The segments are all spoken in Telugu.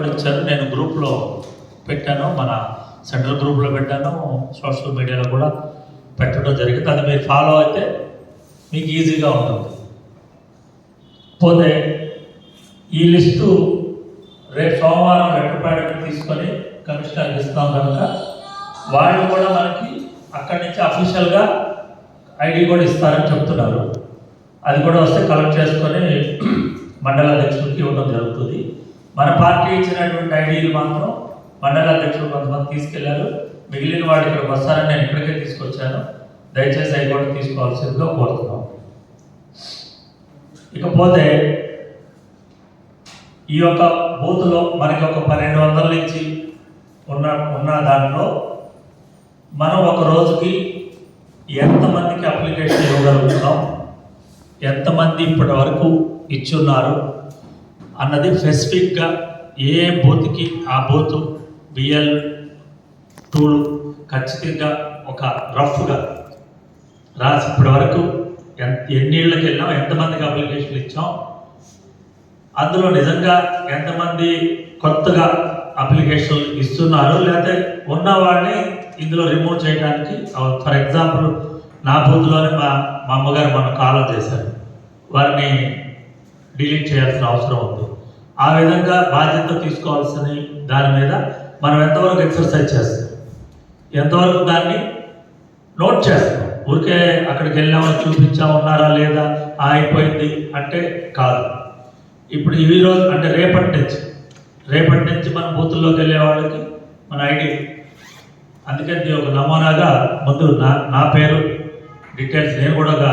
కూడా ఇచ్చారు. నేను గ్రూప్లో పెట్టాను, మన సెంట్రల్ గ్రూప్లో పెట్టాను, సోషల్ మీడియాలో కూడా పెట్టడం జరిగింది. అది మీరు ఫాలో అయితే మీకు ఈజీగా ఉంటుంది. పోతే ఈ లిస్టు రేపు సోమవారం రెడ్డిపేటకు తీసుకొని కమిషనర్కి ఇస్తాం కనుక వాళ్ళు కూడా మనకి అక్కడి నుంచి అఫీషియల్గా ఐడి కూడా ఇస్తారని చెప్తున్నారు. అది కూడా వస్తే కలెక్ట్ చేసుకొని మండల అధ్యక్షులకి ఇవ్వడం జరుగుతుంది. మన పార్టీ ఇచ్చినటువంటి ఐడీలు మాత్రం మండల అధ్యక్షులు కొంతమంది తీసుకెళ్లారు. మిగిలిన వాడు ఇక్కడికి వస్తారని నేను ఇక్కడికే తీసుకొచ్చాను. దయచేసి అవి కూడా తీసుకోవాల్సిందిగా కోరుతున్నాం. ఇకపోతే ఈ యొక్క బూత్లో మనకి ఒక 1200 నుంచి ఉన్న దాంట్లో మనం ఒక రోజుకి ఎంతమందికి అప్లికేషన్ ఇవ్వగలుగుతున్నాం, ఎంతమంది ఇప్పటి వరకు ఇచ్చున్నారు అన్నది స్పెసిఫిక్గా ఏ బూత్కి ఆ బూత్ బిఎల్ టూలు ఖచ్చితంగా ఒక రఫ్గా రాసి ఇప్పటి వరకు ఎన్నిళ్ళకి వెళ్ళాం, ఎంతమందికి అప్లికేషన్లు ఇచ్చాం, అందులో నిజంగా ఎంతమంది కొత్తగా అప్లికేషన్లు ఇస్తున్నారు, లేకపోతే ఉన్నవాడిని ఇందులో రిమూవ్ చేయడానికి. ఫర్ ఎగ్జాంపుల్ నా బూత్లోనే మా అమ్మగారు మన కాలం చేశారు, వారిని డిలీట్ చేయాల్సిన అవసరం ఉంది. ఆ విధంగా బాధ్యత తీసుకోవాల్సిన దాని మీద మనం ఎంతవరకు ఎక్సర్సైజ్ చేస్తాం, ఎంతవరకు దాన్ని నోట్ చేస్తాం. ఊరికే అక్కడికి వెళ్ళామని చూపించాము, ఉన్నారా లేదా అయిపోయింది అంటే కాదు. ఇప్పుడు ఈ రోజు అంటే రేపటి నుంచి మన బూతుల్లోకి వెళ్ళే వాళ్ళకి మన ఐడి, అందుకని ఒక నమూనాగా ముందు నా పేరు డీటెయిల్స్, నేను కూడా ఒక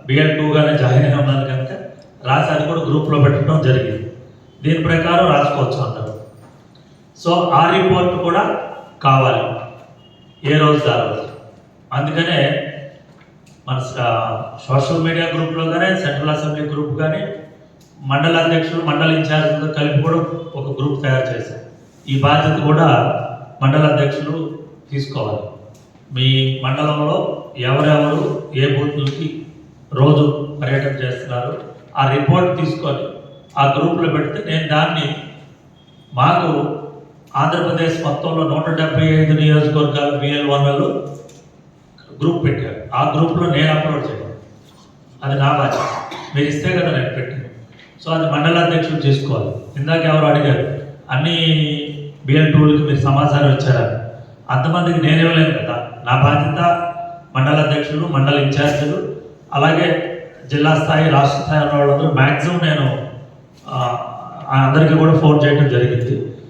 BL2గానే జాయిన్ అయి ఉన్నాను కనుక రాసి అది కూడా గ్రూప్లో పెట్టడం జరిగింది. దీని ప్రకారం రాసుకోవచ్చు అంటారు. సో ఆ రిపోర్ట్ కూడా కావాలి ఏ రోజు ఆ రోజు. అందుకనే మన సోషల్ మీడియా గ్రూప్లో కానీ, సెంట్రల్ అసెంబ్లీ గ్రూప్ కానీ, మండల అధ్యక్షులు మండల ఇన్ఛార్జ్లతో కలిపి కూడా ఒక గ్రూప్ తయారు చేశారు. ఈ బాధ్యత కూడా మండల అధ్యక్షులు తీసుకోవాలి. మీ మండలంలో ఎవరెవరు ఏ బూత్లకి రోజు పర్యటన చేస్తున్నారు ఆ రిపోర్ట్ తీసుకొని ఆ గ్రూప్లో పెడితే నేను దాన్ని మాకు ఆంధ్రప్రదేశ్ మొత్తంలో 175 నియోజకవర్గాలు BL1లు గ్రూప్ పెట్టారు. ఆ గ్రూప్లో నేను అప్లోడ్ చేయాలి, అది నా బాధ్యత. మీరు ఇస్తే కదా నేను పెట్టాను. సో అది మండల అధ్యక్షులు చేసుకోవాలి. ఇందాక ఎవరు అడిగారు అన్ని BL2లకి మీరు సమాచారం ఇచ్చారా, అంతమందికి నేను ఇవ్వలేను కదా. నా బాధ్యత మండల అధ్యక్షులు, మండల ఇన్ఛార్జీలు, అలాగే జిల్లా స్థాయి, రాష్ట్ర స్థాయి ఉన్న వాళ్ళందరూ మ్యాక్సిమం నేను అందరికీ కూడా ఫోన్ చేయడం జరిగింది.